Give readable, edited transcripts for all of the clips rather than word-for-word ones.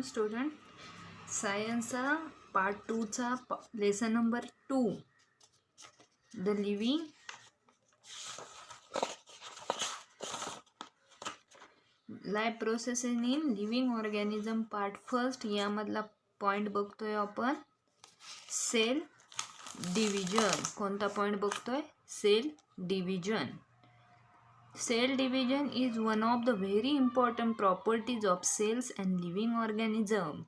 Student. सायन्सचा part 2चा lesson number 2 the living life process in living organism part first. यामधला point बघतोय आपण सेल डिव्हिजन. कोणता पॉईंट बघतोय? Cell division. Cell division is one of the very important properties of cells and living organism.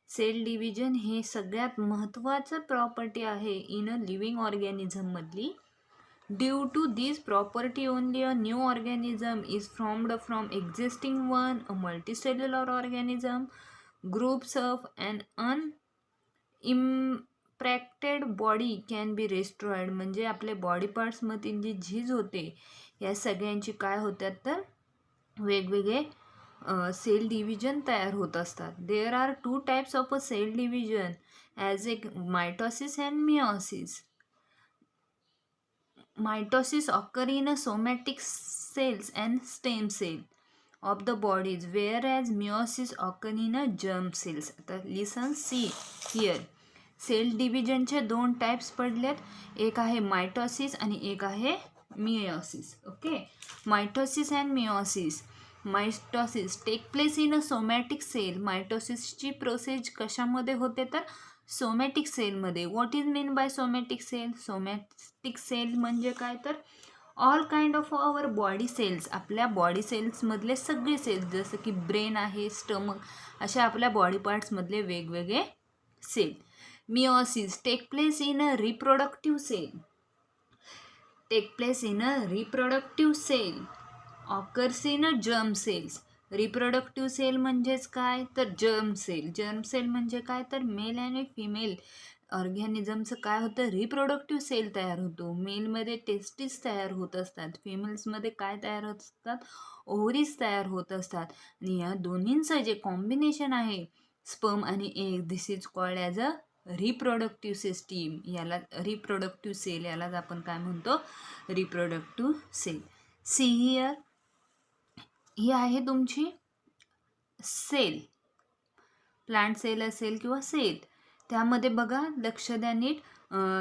Cell division हे सगळ्यात महत्त्वाचं property आहे in a living organism मधली. Due to this property only a new organism is formed from existing one. A multicellular organism groups of an impacted body can be destroyed. म्हणजे आपले body parts मधील जी झीज होते या सगळ्यांची काय होतात तर वेगवेगळे सेल डिव्हिजन तयार होत असतात. There are 2 types of a cell division as a mitosis and meiosis. Mitosis occur in a somatic cells and stem cell of the bodies, whereas meiosis occur in a germ cells. आता listen, see here. Cell डिव्हिजनचे 2 types पडलेत. एक आहे mitosis आणि एक आहे meiosis. Okay. Mitosis and meiosis. Mitosis take place in a somatic cell. मायटोसिसची process कशामध्ये होते तर सोमॅटिक सेलमध्ये. What is mean by somatic cell? Somatic cell म्हणजे काय तर all kind of our body cells. आपल्या बॉडी सेल्समधले सगळे सेल्स, जसं की ब्रेन आहे, स्टमक, अशा आपल्या बॉडी पार्ट्समधले वेगवेगळे cell. Meiosis take place in a reproductive cell. Take place in a reproductive cell. Occurs in a germ cells. Reproductive cell म्हणजेच काय तर जर्म सेल. जर्म सेल म्हणजे काय तर मेल आणि फिमेल ऑर्गॅनिझमचं काय होतं रिप्रोडक्टिव्ह सेल तयार होतो. मेलमध्ये टेस्टिस तयार होत असतात, फिमेल्समध्ये काय तयार होत असतात ओव्हरीज तयार होत असतात. आणि या दोन्हींचं जे कॉम्बिनेशन आहे स्पर्म आणि egg, this is called as a reproductive system. याला रिप्रोडक्टिव्ह सेल, यालाच आपण काय म्हणतो रिप्रोडक्टिव्ह सेल. सी हिअर, ही आहे तुमची सेल. प्लांट सेल असेल किंवा सेल, त्यामध्ये बघा लक्ष द्या नीट.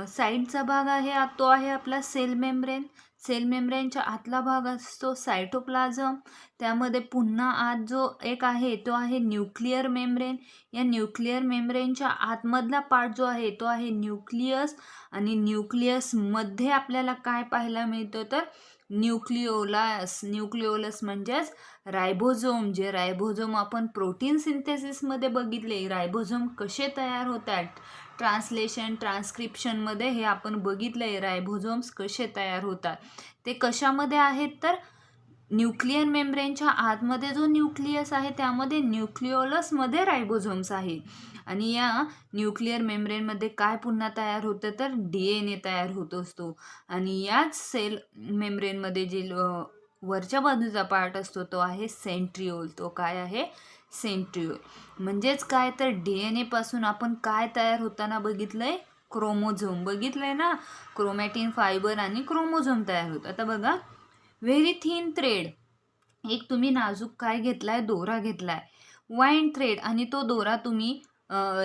साईडचा भाग आहे तो आहे आपला सेल मेम्ब्रेन. सेल मेम्ब्रेनच्या आतला भाग असतो सायटोप्लाझम. त्यामध्ये पुन्हा आत जो एक आहे तो आहे न्यूक्लिअर मेम्ब्रेन. या न्यूक्लिअर मेम्ब्रेनच्या आतमधला पार्ट जो आहे तो आहे न्यूक्लियस. आणि न्यूक्लियसमध्ये आपल्याला काय पाहायला मिळतं तर न्यूक्लिओलस. न्यूक्लिओलस म्हणजेच रायबोझोम. जे रायबोझोम आपण प्रोटीन सिंथेसिसमध्ये बघितले, रायबोझोम कसे तयार होतात ट्रान्सलेशन ट्रान्स्क्रिप्शनमध्ये हे आपण बघितलं आहे. रायबोझोम्स कसे तयार होतात ते कशामध्ये आहेत तर न्यूक्लिअर मेम्ब्रेनच्या आतमध्ये जो न्यूक्लियस आहे त्यामध्ये न्यूक्लिओलसमध्ये रायबोझोम्स आहे. आणि या न्यूक्लिअर मेम्ब्रेनमध्ये काय पुन्हा तयार होतं तर DNA तयार होत असतो. आणि याच सेल मेम्ब्रेनमध्ये जे वरच्या बाजूचा पार्ट असतो तो आहे सेंट्रिओल. तो काय आहे सेंट्रिओल. म्हणजेच काय तर DNA पासून आपण काय तयार होताना बघितलंय क्रोमोझोम बघितलंय ना. क्रोमॅटिन फायबर आणि क्रोमोझोम तयार होत. आता बघा व्हेरी थिन थ्रेड. एक तुम्ही नाजूक काय घेतलाय दोरा घेतलाय वाईन थ्रेड. आणि तो दोरा तुम्ही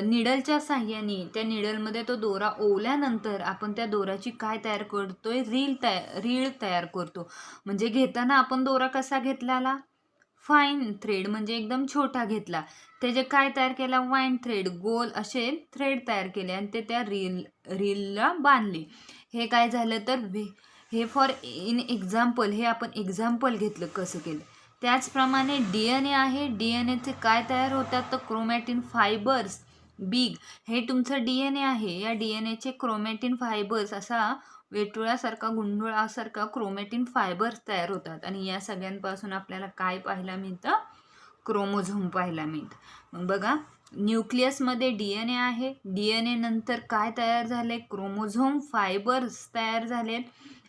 निडलच्या साह्याने त्या निडलमध्ये तो दोरा ओवल्यानंतर आपण त्या दोराची काय तयार करतोय रीळ तयार करतो. म्हणजे घेताना आपण दोरा कसा घेतलेला फाईन थ्रेड म्हणजे एकदम छोटा घेतला. त्याचे काय तयार केला वाईन थ्रेड, गोल असे थ्रेड तयार केले आणि ते त्या रीलला बांधले. हे काय झालं तर हे फॉर इन एक्झाम्पल, हे आपण एक्झाम्पल घेतलं कसं केलं. त्याचप्रमाणे DNA आहे. DNAचे काय तयार होतात तर क्रोमॅटिन फायबर्स बिग. हे तुमचं DNA आहे. या DNAचे क्रोमॅटिन फायबर्स असा वेटुळ्यासारखा गुंडुळासारखा क्रोमॅटिन फायबर्स तयार होतात. आणि या सगळ्यांपासून आपल्याला काय पाहायला मिळतं क्रोमोझोम पाहायला मिळतं. मग बघा न्यूक्लियसमध्ये DNA आहे. DNA नंतर काय तयार झाले क्रोमोझोम फायबर्स तयार झाले.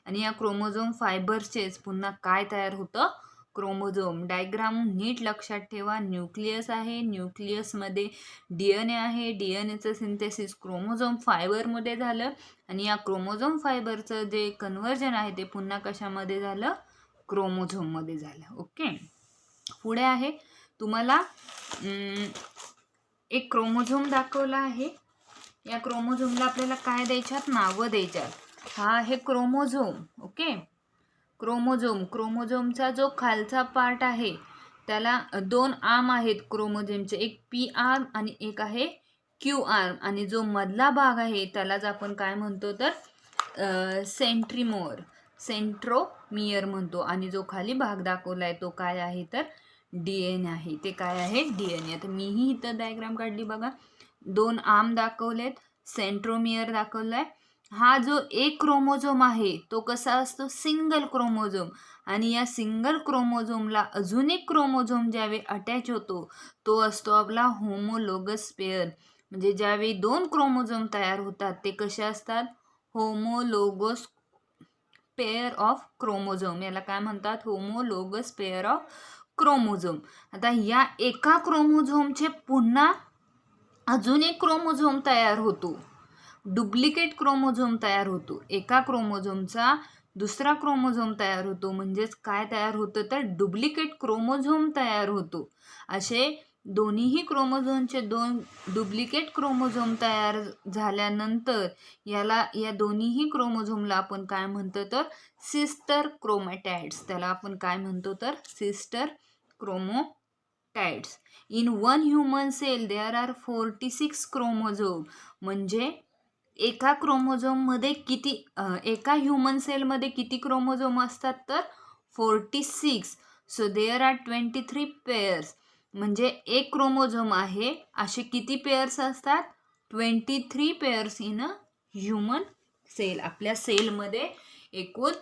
आणि या क्रोमोझोम फायबर्सचेच पुन्हा काय तयार होतं क्रोमोझोम. डायग्राम नीट लक्षात ठेवा. न्यूक्लियस आहे, न्यूक्लियसमध्ये DNA आहे. DNAचं सिंथेसिस क्रोमोझोम फायबरमध्ये झालं. आणि या क्रोमोझोम फायबरचं जे कन्व्हर्जन आहे ते पुन्हा कशामध्ये झालं क्रोमोझोममध्ये झालं. ओके. पुढे आहे तुम्हाला एक क्रोमोझोम दाखवला आहे. या क्रोमोझोमला आपल्याला काय द्यायच्यात, नावं द्यायच्यात. हा आहे क्रोमोझोम. ओके, क्रोमोझोमचा जो खालचा पार्ट आहे त्याला 2 आर्म आहेत क्रोमोझोमचे, एक पी आर्म आणि एक आहे क्यू आर्म. आणि जो मधला भाग आहे त्यालाच आपण काय म्हणतो तर सेंट्रोमियर म्हणतो. आणि जो खाली भाग दाखवलाय तो काय आहे तर DNA आहे. ते काय आहे, DNA. आता मीही इथं डायग्राम काढली बघा. 2 आर्म दाखवलेत, सेंट्रोमियर दाखवलाय. हा जो एक क्रोमोझोम आहे तो कसा असतो, सिंगल क्रोमोझोम. आणि या सिंगल क्रोमोझोमला अजून एक क्रोमोझोम ज्यावेळी अटॅच होतो तो असतो आपला होमोलोगस पेअर. म्हणजे ज्यावेळी 2 क्रोमोझोम तयार होतात ते कसे असतात, होमोलोगस पेअर ऑफ क्रोमोझोम. याला काय म्हणतात, होमोलोगस पेअर ऑफ क्रोमोझोम. आता या एका क्रोमोझोमचे पुन्हा अजून एक क्रोमोझोम तयार होतो, डुप्लिकेट क्रोमोझोम तयार होतो. एका क्रोमोझोमचा दुसरा क्रोमोझोम तयार होतो. म्हणजेच काय तयार होतं तर डुप्लिकेट क्रोमोझोम तयार होतो. असे दोन्हीही क्रोमोझोमचे 2 डुप्लिकेट क्रोमोझोम तयार झाल्यानंतर या दोन्हीही क्रोमोझोमला आपण काय म्हणतो तर सिस्टर क्रोमॅटाइड्स. त्याला आपण काय म्हणतो तर sister chromatids. In one human cell there are 46 chromosome. म्हणजे एका क्रोमोझोममध्ये एका ह्युमन सेलमध्ये किती क्रोमोझोम असतात तर 46. So there are 23 pairs. म्हणजे एक क्रोमोझोम आहे, असे किती पेअर्स असतात, 23 pairs in a human cell. आपल्या सेलमध्ये एकूण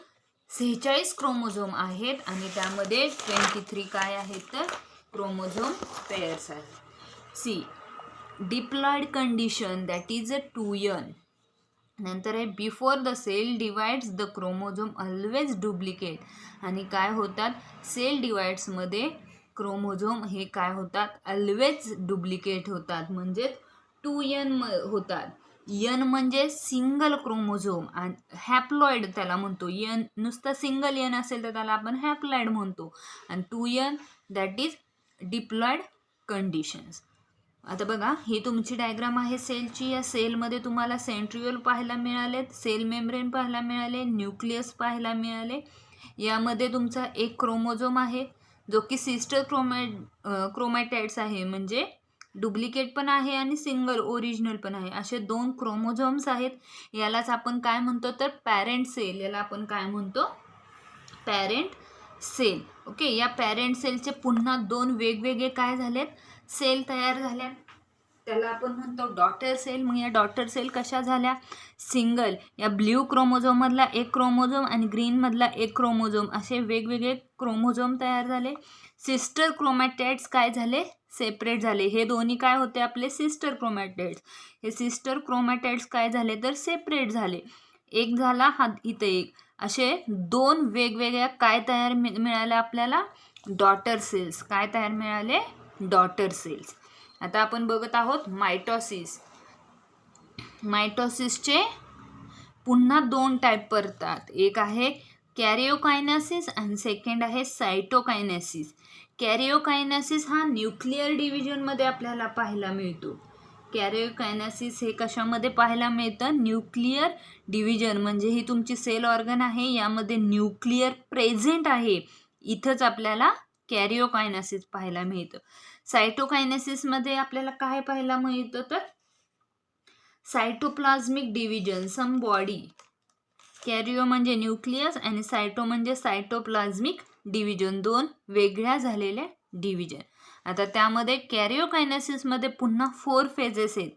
46 क्रोमोझोम आहेत आणि त्यामध्ये 23 काय आहेत तर क्रोमोझोम पेअर्स आहेत. See diploid condition, that is a 2n. नंतर आहे before the cell divides the chromosome always duplicate. आणि काय होतात, सेल डिवाइड्समध्ये क्रोमोझोम हे काय होतात, ऑलवेज डुप्लिकेट होतात. म्हणजे 2n होतात. n म्हणजे सिंगल क्रोमोझोम आणि हॅप्लॉइड त्याला म्हणतो. n नुसतं सिंगल n असेल तर त्याला आपण हॅप्लॉइड म्हणतो. आणि 2n that is diploid conditions. आता बघा, ही तुमची डायग्राम आहे सेलची. या सेलमध्ये तुम्हाला सेंट्रिओल पाहायला मिळालेत, सेल मेम्ब्रेन पाहायला मिळाले, न्यूक्लियस पाहायला मिळाले. यामध्ये तुमचा एक क्रोमोझोम आहे जो की सिस्टर क्रोमॅटाइड्स आहे. म्हणजे डुप्लिकेट पण आहे आणि सिंगल ओरिजिनल पण आहे. असे 2 क्रोमोझोम्स आहेत. यालाच आपण काय म्हणतो तर पॅरेंट सेल. याला आपण काय म्हणतो, पॅरेंट सेल. ओके, या पॅरेंट सेलचे पुन्हा 2 वेगवेगळे काय झालेत, सेल तयार झाल्या. त्याला आपण म्हणतो डॉटर सेल. मग या डॉटर सेल कशा झाल्या, सिंगल. या ब्ल्यू क्रोमोझोम मधला एक क्रोमोझोम आणि ग्रीन मधला एक क्रोमोझोम, असे वेगवेगळे क्रोमोझोम तयार झाले. सिस्टर क्रोमॅटाइड्स काय झाले, सेपरेट झाले. हे दोन्ही काय होते आपले सिस्टर क्रोमॅटाइड्स. हे सिस्टर क्रोमॅटाइड्स काय झाले तर सेपरेट झाले. एक झाला हा इथे एक. असे 2 वेगवेगळ्या काय तयार मिळाल्या आपल्याला, डॉटर सेल्स. काय तयार मिळाले, डॉटर सेल्स. आता आपण बघत आहोत मायटॉसिस. मायटॉसिसचे पुन्हा 2 टाईप पडतात. एक आहे कॅरिओकायनेसिस आणि सेकंड आहे सायटोकायनेसिस. कॅरिओकायनेसिस हा न्यूक्लिअर डिव्हिजनमध्ये आपल्याला पाहायला मिळतो. कॅरिओकायनेसिस हे कशामध्ये पाहायला मिळतं, न्यूक्लिअर डिव्हिजन. म्हणजे ही तुमची सेल ऑर्गन आहे, यामध्ये न्यूक्लिअर प्रेझेंट आहे. इथंच आपल्याला कॅरिओकायनेसिस पाहायला मिळतं. सायटोकायनेसिसमध्ये आपल्याला काय पाहायला मिळतं तर सायटोप्लाझ्मिक डिव्हिजन, सम बॉडी. कॅरिओ म्हणजे न्यूक्लियस आणि सायटो म्हणजे सायटोप्लाझ्मिक डिव्हिजन, 2 वेगळ्या झालेल्या डिव्हिजन. आता त्यामध्ये कॅरिओकायनेसिसमध्ये पुन्हा 4 फेजेस आहेत,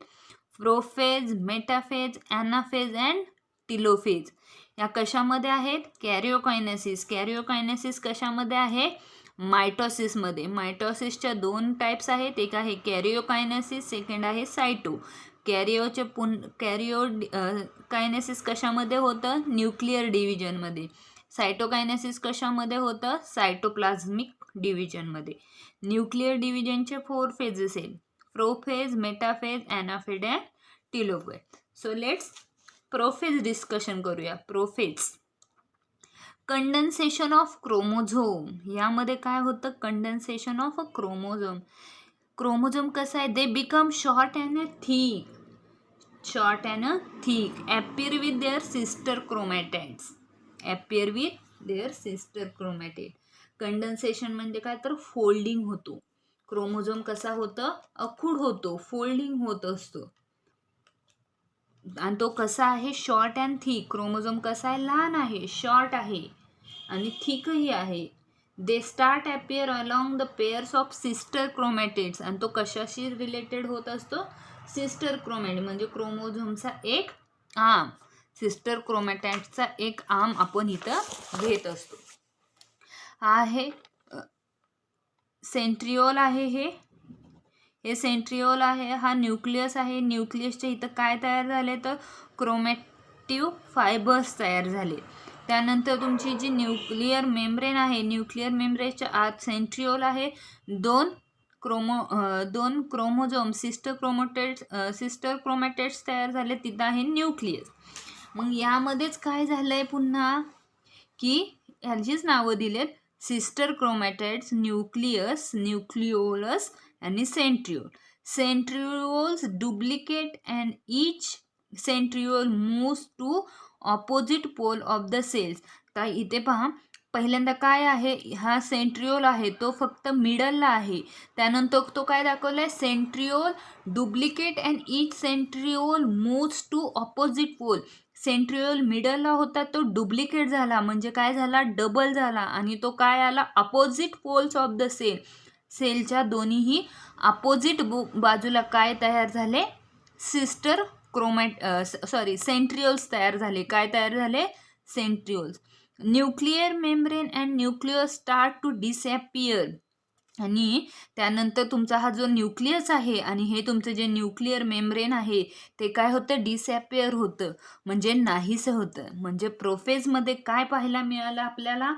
prophase, metaphase, anaphase and telophase. या कशामध्ये आहेत, कॅरिओकायनेसिस कशामध्ये आहे, मायटॉसिसमध्ये. मायटॉसिसच्या 2 टाईप्स आहेत, एक आहे कॅरिओकायनेसिस, सेकंड आहे सायटो. कॅरिओकायनेसिस कशामध्ये होतं, न्यूक्लिअर डिव्हिजनमध्ये. सायटोकायनेसिस कशामध्ये होतं, सायटोप्लाझ्मिक डिव्हिजनमध्ये. न्यूक्लिअर डिव्हिजनचे 4 फेजेस आहेत, prophase, metaphase, anaphase and telophase. So let's prophase discussion करूया. Prophase, condensation of chromosome. यामध्ये काय होतं, condensation of a chromosome. Chromosome कसा आहे, they become short and thick, short and thick, appear with their sister chromatids, appear with their sister chromatid. Condensation म्हणजे काय तर folding होतो. क्रोमोझोम कसा होतं, अखूड होतो, फोल्डिंग होत असतो. आणि तो कसा आहे, शॉर्ट अँड थिक. क्रोमोझोम कसा आहे, लहान आहे, शॉर्ट आहे आणि थिकही आहे. They start appear along the pairs of sister chromatids. आणि तो कशाशी रिलेटेड होत असतो, सिस्टर क्रोमॅटिड म्हणजे क्रोमोझोमचा एक आर्म, सिस्टर क्रोमॅटिड्सचा एक आर्म आपण इथं घेत असतो. हा आहे सेंट्रिओल आहे, हे सेंट्रिओल आहे, हा न्यूक्लियस आहे. न्यूक्लियसच्या इथं काय तयार झाले तर क्रोमॅटिव्ह फायबर्स तयार झाले. त्यानंतर तुमची जी न्यूक्लिअर मेम्ब्रेन आहे, न्यूक्लिअर मेम्ब्रेनच्या आत सेंट्रिओल आहे. दोन क्रोमोझोम सिस्टर क्रोमॅटिड्स तयार झाले, तिथं आहे न्यूक्लियस. मग यामध्येच काय झालंय पुन्हा की ह्यांचीच नावं दिलेत, सिस्टर क्रोमॅटिड्स, न्यूक्लियस, न्यूक्लिओलस आणि centriole. Centrioles duplicate and each centriole moves to opposite pole of the cells. तर इथे पहा, पहिल्यांदा काय आहे, हा सेंट्रिओल आहे तो फक्त मिडलला आहे. त्यानंतर तो काय दाखवलाय, centriole duplicate and each centriole moves to opposite pole. Centriole मिडलला होता, तो डुप्लिकेट झाला म्हणजे काय झाला, डबल झाला. आणि तो काय आला, opposite poles of the cell, सेलच्या दोन्हीही अपोजिट बाजूला काय तयार झाले, सिस्टर सेंट्रिओल्स तयार झाले. काय तयार झाले, centrioles. Nuclear membrane and nucleus start to disappear. आणि त्यानंतर तुमचा हा जो न्यूक्लियस आहे आणि हे तुमचं जे न्यूक्लिअर मेम्ब्रेन आहे ते काय होतं, डिसअपियर होतं म्हणजे नाहीसं होतं. म्हणजे प्रोफेजमध्ये काय पाहायला मिळालं आपल्याला,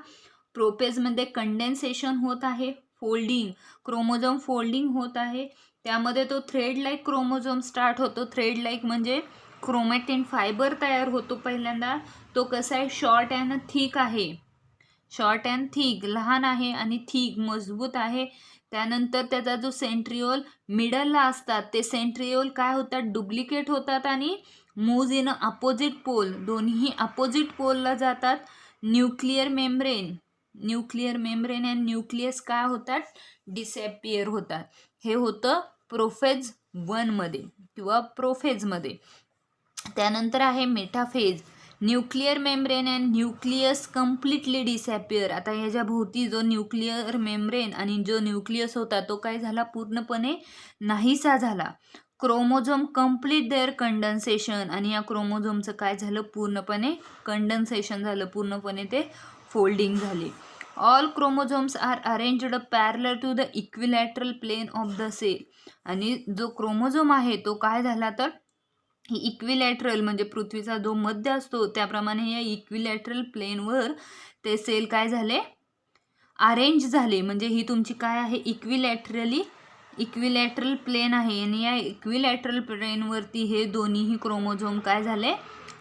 प्रोफेजमध्ये कंडेन्सेशन होत आहे, फोल्डिंग, क्रोमोझोम फोल्डिंग होत आहे. त्यामध्ये तो थ्रेड लाईक क्रोमोझोम स्टार्ट होतो. थ्रेड लाईक म्हणजे क्रोमॅटिन फायबर तयार होतो पहिल्यांदा. तो कसा आहे, शॉर्ट अँड थिक आहे, शॉर्ट अँड थिक, लहान आहे आणि थिक मजबूत आहे. त्यानंतर त्याचा जो सेंट्रिओल मिडलला असतात, ते सेंट्रिओल काय होतात, डुप्लिकेट होतात आणि मूव्ज इन अपोजिट पोल, दोन्ही अपोजिट पोलला जातात. न्यूक्लिअर मेम्ब्रेन अँड न्यूक्लियस काय होतात, डिसअपियर होतात. हे होतं प्रोफेज 1 मध्ये किंवा प्रोफेजमध्ये. त्यानंतर आहे metaphase. Nuclear membrane and nucleus completely disappear. आता ह्याच्या भोवती जो न्यूक्लिअर मेम्ब्रेन आणि जो न्यूक्लियस होता तो काय झाला, पूर्णपणे नाहीसा झाला. Chromosome complete their condensation. आणि या क्रोमोझोमचं काय झालं, पूर्णपणे कंडेन्सेशन झालं, पूर्णपणे ते फोल्डिंग झाले. All chromosomes are arranged parallel to the equilateral plane of the cell. आणि जो क्रोमोझोम आहे तो काय झाला तर इक्विलॅटरल म्हणजे पृथ्वीचा जो मध्य असतो त्याप्रमाणे या इक्विलॅटरल प्लेनवर ते सेल काय झाले, अरेंज झाले. म्हणजे ही तुमची काय आहे, इक्विलॅटरल प्लेन आहे आणि या इक्विलॅटरल प्लेनवरती हे दोन्हीही क्रोमोझोम काय झाले,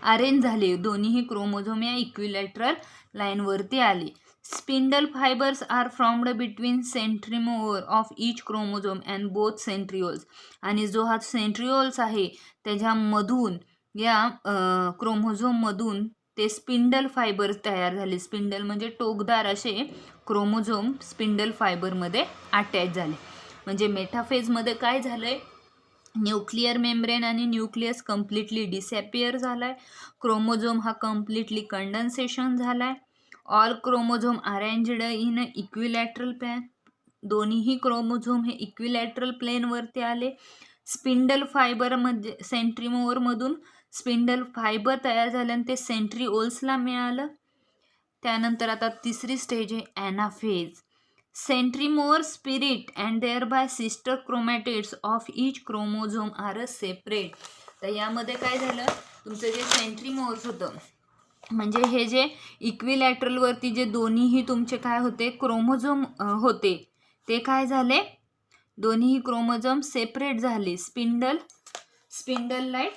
अरेंज झाले. दोन्हीही क्रोमोझोम या इक्विलॅटरल लाईनवरती आले. Spindle fibres are formed between centromere of each chromosome and both centrioles. आणि जो हा सेंट्रिओल्स आहे त्याच्यामधून या क्रोमोझोममधून ते स्पिंडल फायबर्स तयार झाले. स्पिंडल म्हणजे टोकदार असे क्रोमोझोम स्पिंडल फायबरमध्ये अटॅच झाले. म्हणजे मेटाफेजमध्ये काय झालंय, न्यूक्लिअर मेम्ब्रेन आणि न्यूक्लियस कम्प्लिटली डिसअपियर झालाय. क्रोमोझोम हा कम्प्लिटली कंडेन्सेशन झालाय. All chromosome arranged in equilateral plane. दोन्हीही क्रोमोझोम हे इक्विलॅटरल प्लेनवरती आले. स्पिंडल फायबरमध्ये सेंट्रिमोरमधून स्पिंडल फायबर तयार झाले आणि ते सेंट्रिओल्सला मिळालं. त्यानंतर आता तिसरी स्टेज आहे anaphase. Centromere split and thereby sister chromatids of each chromosome are separate. तर यामध्ये काय झालं, तुमचं जे सेंट्रिमोर्स होतं म्हणजे हे जे इक्विलॅटरलवरती जे दोन्हीही तुमचे काय होते, क्रोमोझोम होते, ते काय झाले, दोन्हीही क्रोमोझोम सेपरेट झाले. Spindle like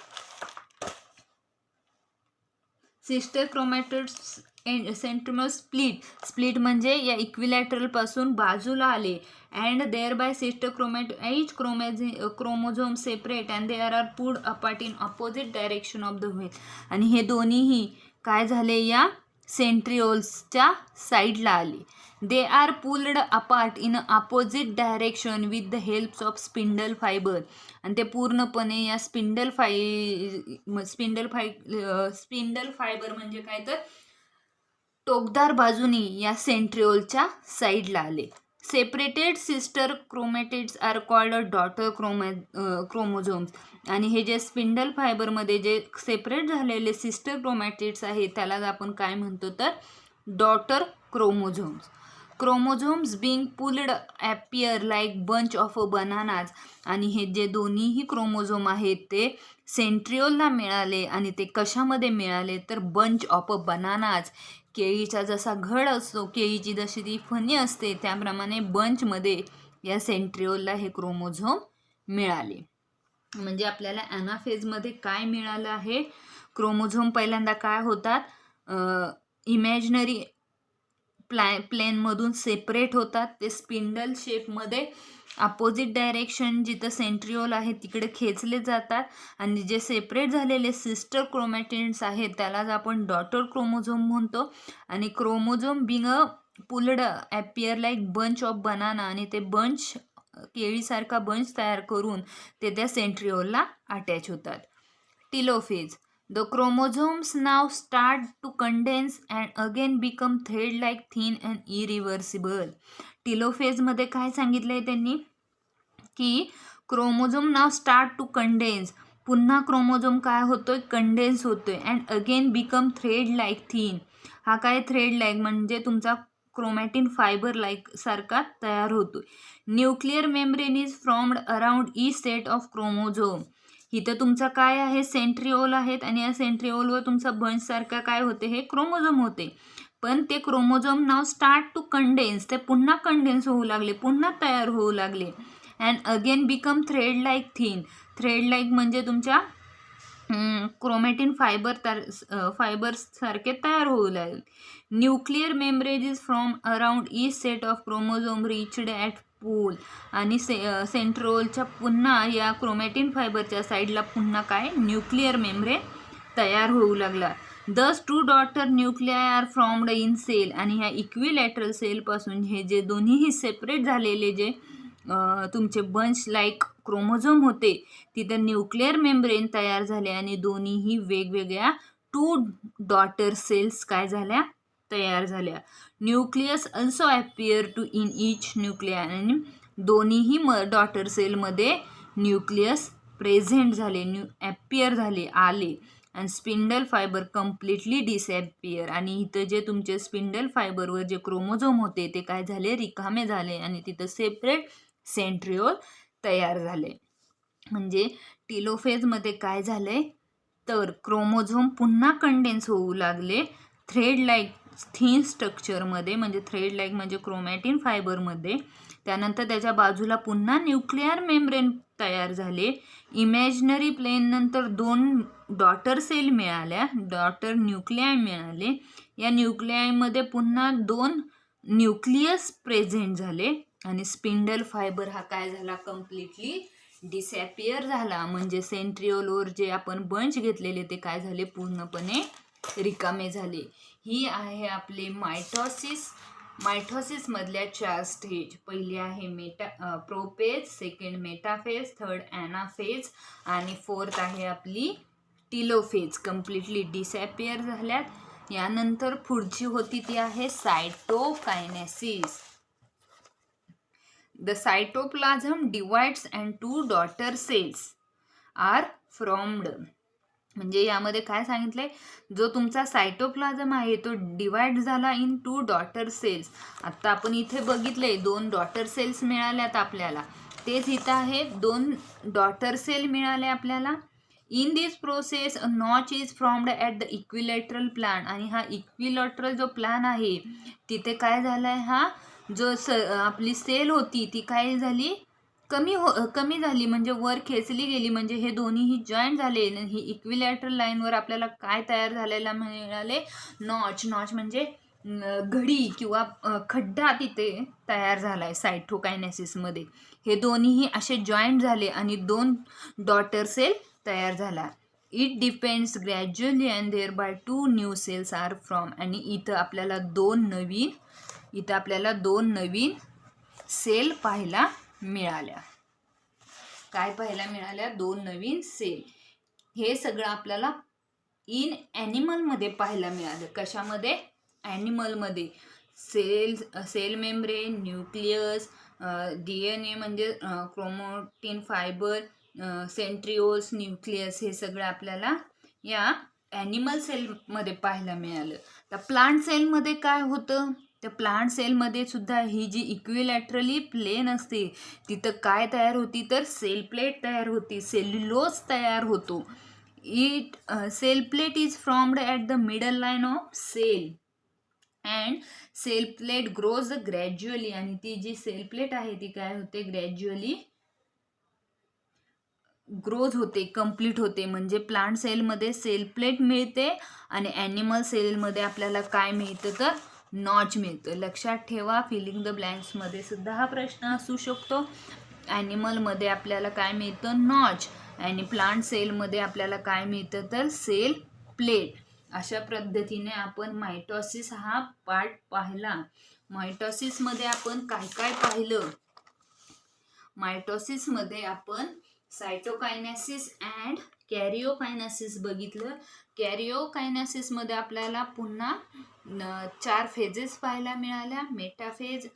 sister chromatids centromere split म्हणजे या इक्विलॅटरल पासून बाजूला आले and thereby sister each chromosome separate and they are pulled apart in opposite direction of the wheel. आणि हे दोन्हीही काय झाले या सेंट्रिओल्सच्या साईडला आले. They are pulled apart in opposite direction with the helps of spindle fibre. आणि ते पूर्णपणे या स्पिंडल फायबर म्हणजे काय तर टोकदार बाजूनी या सेंट्रिओलच्या साईडला आले. Separated sister chromatids are called daughter chromosomes. आणि हे जे स्पिंडल फायबरमध्ये जे सेपरेट झालेले सिस्टर क्रोमॅटिड्स आहेत त्याला आपण काय म्हणतो तर daughter chromosomes. Chromosomes being pulled appear like bunch of bananas. आणि हे जे दोन्हीही क्रोमोझोम आहेत ते सेंट्रिओलला मिळाले आणि ते कशामध्ये मिळाले तर बंच ऑफ बनानाज. केळीचा जसा घड असतो, केळीची जशी ती फणी असते त्याप्रमाणे बंचमध्ये या सेंट्रिओलला हे क्रोमोझोम मिळाले. म्हणजे आपल्याला ॲनाफेजमध्ये काय मिळालं आहे, क्रोमोझोम पहिल्यांदा काय होतात इमॅजिनरी प्लेनमधून सेपरेट होतात. ते स्पिंडल शेपमध्ये अपोजिट डायरेक्शन जिथं सेंट्रिओल आहे तिकडे खेचले जातात आणि जे सेपरेट झालेले सिस्टर क्रोमॅटिड्स आहेत त्यालाच आपण डॉटर क्रोमोझोम म्हणतो. आणि chromosome being a pulled appear like bunch of banana. आणि ते बंच केळीसारखा बंच तयार करून ते त्या सेंट्रिओलला अटॅच होतात. Telophase. The chromosomes now start to condense and again become thread-like thin and irreversible. टिलोफेजमध्ये काय सांगितलंय त्यांनी की chromosome now start to condense. पुन्हा क्रोमोझोम काय होतोय कंडेन्स होतोय and again become thread like thin. हा काय थ्रेड लाईक म्हणजे तुमचा क्रोमॅटिन फायबर लाईक सारखा तयार होतोय. Nuclear membrane is formed around each set of chromosome. इथं तुमचा काय आहे सेंट्रिओल आहेत आणि या सेंट्रिओलवर तुमचा बंचसारखा काय होते हे क्रोमोझोम होते. पण ते chromosome now start to condense. ते पुन्हा कंडेन्स होऊ लागले, पुन्हा तयार होऊ लागले and again become thread like thin. Thread like म्हणजे तुमच्या क्रोमॅटिन फायबर्ससारखे तयार होऊ लागले. Nuclear membrane is from around each set of chromosome reached at pole. आणि सेंट्रोलच्या पुन्हा या क्रोमॅटिन फायबरच्या साईडला पुन्हा काय न्यूक्लिअर मेम्ब्रेन तयार होऊ लागला. Thus two daughter nuclei are formed in cell. आणि ह्या इक्विलॅटरल सेलपासून हे जे दोन्हीही सेपरेट झालेले जे तुमचे बंच लाईक क्रोमोझोम होते तिथं न्यूक्लिअर मेम्ब्रेन तयार झाले आणि दोन्हीही वेगवेगळ्या टू डॉटर सेल्स काय झाल्या तयार झाल्या. Nucleus also appear to in each nuclei. आणि दोन्हीही डॉटर सेलमध्ये न्यूक्लियस प्रेझेंट झाले, ॲपियर झाले, आले. आणि स्पिंडल फायबर कम्प्लिटली डिसॲपियर. आणि इथं जे तुमचे स्पिंडल फायबरवर जे क्रोमोझोम होते ते काय झाले रिकामे झाले आणि तिथं सेपरेट सेंट्रिओल तयार झाले. म्हणजे टिलोफेजमध्ये काय झाले तर क्रोमोझोम पुन्हा कंडेन्स होऊ लागले थ्रेड लाईक थिन स्ट्रक्चरमध्ये. म्हणजे थ्रेड लाईक म्हणजे क्रोमॅटिन फायबरमध्ये. त्यानंतर त्याच्या बाजूला पुन्हा न्यूक्लिअर मेम्ब्रेन तयार झाले. इमॅजिनरी प्लेन नंतर 2 डॉटर सेल मिळाल्या, डॉटर न्यूक्लिआय मिळाले. या न्यूक्लिआयमध्ये पुन्हा 2 न्यूक्लियस प्रेझेंट झाले आणि स्पिंडल फायबर हा काय झाला कम्प्लिटली डिसॲपियर झाला. म्हणजे सेंट्रिओलवर जे आपण बंच घेतलेले ते काय झाले पूर्णपणे रिकामे झाले. ही आहे आपले मायटॉसिसमधल्या 4 स्टेज. पहिली आहे प्रोपेज, सेकंड मेटाफेज, थर्ड ॲनाफेज आणि फोर्थ आहे आपली टिलोफेज. कम्प्लिटली डिसॲपियर झाल्यात. यानंतर पुढची होती ती आहे cytokinesis. The cytoplasm divides and 2 daughter cells are formed. म्हणजे यामध्ये काय सांगितलंय जो तुमचा सायटोप्लाझम आहे तो डिवाइड झाला इन 2 डॉटर सेल्स. आता आपण इथे बघितले 2 डॉटर सेल्स मिळाल्यात आपल्याला. तेच इथं आहे 2 डॉटर सेल मिळाले आपल्याला. In this process a notch is formed at the equilateral plan. आणि हा इक्विलॅटरल जो प्लॅन आहे तिथे काय झालाय हा जो आपली सेल होती ती काय झाली कमी झाली म्हणजे वर खेचली गेली, म्हणजे हे दोन्हीही जॉईंट झाले. ही इक्विलॅटरल लाईनवर आपल्याला काय तयार झालेला मिळाले? नॉच. नॉच म्हणजे घडी किंवा खड्डा तिथे तयार झालाय सायटोकायनेसिसमध्ये. हे दोन्हीही असे जॉईंट झाले आणि 2 डॉटर सेल तयार झाला. It depends gradually and thereby 2 new cells are from. आणि इथं आपल्याला दोन नवीन सेल पाहायला मिळाल्या. काय पाहायला मिळाल्या? 2 नवीन सेल. हे सगळं आपल्याला इन ॲनिमलमध्ये पाहायला मिळालं. कशामध्ये? ॲनिमलमध्ये. सेल मेम्ब्रेन, न्यूक्लियस, DNA म्हणजे क्रोमॅटिन फायबर, सेंट्रिओल्स, न्यूक्लियस, हे सगळं आपल्याला या ॲनिमल सेलमध्ये पाहायला मिळालं. तर प्लांट सेलमध्ये काय होतं? तर प्लांट सेलमध्ये सुद्धा ही जी इक्विलॅटरली प्लेन असते तिथं काय तयार होती? तर सेल प्लेट तयार होती, सेल्युलोज तयार होतो. Cell plate is formed at the middle line of cell and cell plate grows gradually. आणि ती जी सेल प्लेट आहे ती काय होते? ग्रॅज्युअली ग्रोथ होते, कंप्लीट होते. म्हणजे प्लांट सेलमध्ये सेल प्लेट मिळते आणि ॲनिमल सेलमध्ये आपल्याला काय मिळतं? तर नॉच मिळतं. लक्षात ठेवा, फिलिंग द ब्लँक्समध्ये सुद्धा हा प्रश्न असू शकतो. ॲनिमलमध्ये आपल्याला काय मिळतं? नॉच. आणि प्लांट सेलमध्ये आपल्याला काय मिळतं? तर सेल प्लेट. अशा पद्धतीने आपण मायटॉसिस हा पार्ट पाहिला. मायटॉसिसमध्ये आपण काय काय पाहिलं? मायटॉसिसमध्ये आपण सायटोकायनेसिस अँड कॅरिओकायनेसिस बघितलं. कॅरिओकायनेसिसमध्ये आपल्याला पुन्हा 4 फेजेस पाहायला मिळाल्या. मेटाफेज,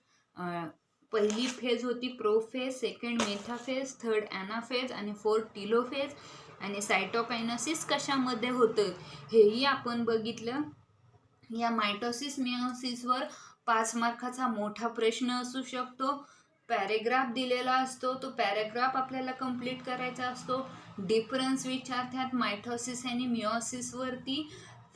पहिली फेज होती prophase, second metaphase, third anaphase आणि फोर्थ टिलोफेज. आणि सायटोकायनेसिस कशामध्ये होतं हेही आपण बघितलं. या मायटोसिस मिओसिसवर 5 मार्काचा मोठा प्रश्न असू शकतो. पॅरेग्राफ दिलेला असतो, तो पॅरेग्राफ आपल्याला कंप्लीट करायचा असतो. डिफरन्स विचारतात मायटोसिस आणि मिओसिसवरती.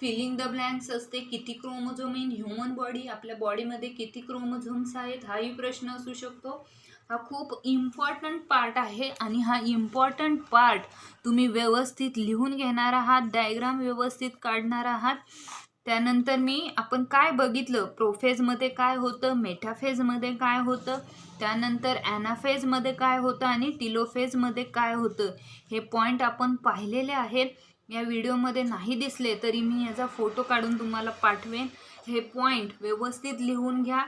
फिलिंग द ब्लँक्स असते. किती क्रोमोझोम इन ह्युमन बॉडी, आपल्या बॉडीमध्ये किती क्रोमोझोम्स आहेत हाही प्रश्न असू शकतो. हा खूप इम्पॉर्टंट पार्ट आहे आणि हा इम्पॉर्टंट पार्ट तुम्ही व्यवस्थित लिहून घेणार आहात, डायग्राम व्यवस्थित काढणार आहात. त्यानंतर आपण काय बघितलं? प्रोफेजमध्ये काय होतं, मेटाफेजमध्ये काय होतं, त्यानंतर ॲनाफेजमध्ये काय होतं आणि टिलोफेजमध्ये काय होतं, हे पॉईंट आपण पाहिलेले आहेत. या व्हिडिओमध्ये नाही दिसले तरी मी याचा फोटो काढून तुम्हाला पाठवेन. हे पॉईंट व्यवस्थित लिहून घ्या,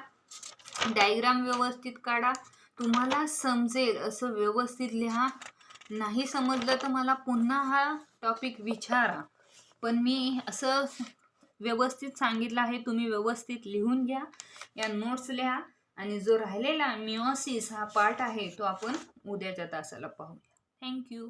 डायग्राम व्यवस्थित काढा, तुम्हाला समजेल असं व्यवस्थित लिहा. नाही समजलं तर मला पुन्हा हा टॉपिक विचारा, पण मी असं व्यवस्थित सांगितलं आहे. तुम्ही व्यवस्थित लिहून घ्या, या नोट्स लिहा. आणि जो राहिलेला मिओसिस हा पार्ट आहे तो आपण उद्याच्या तासाला पाहूया. थँक्यू.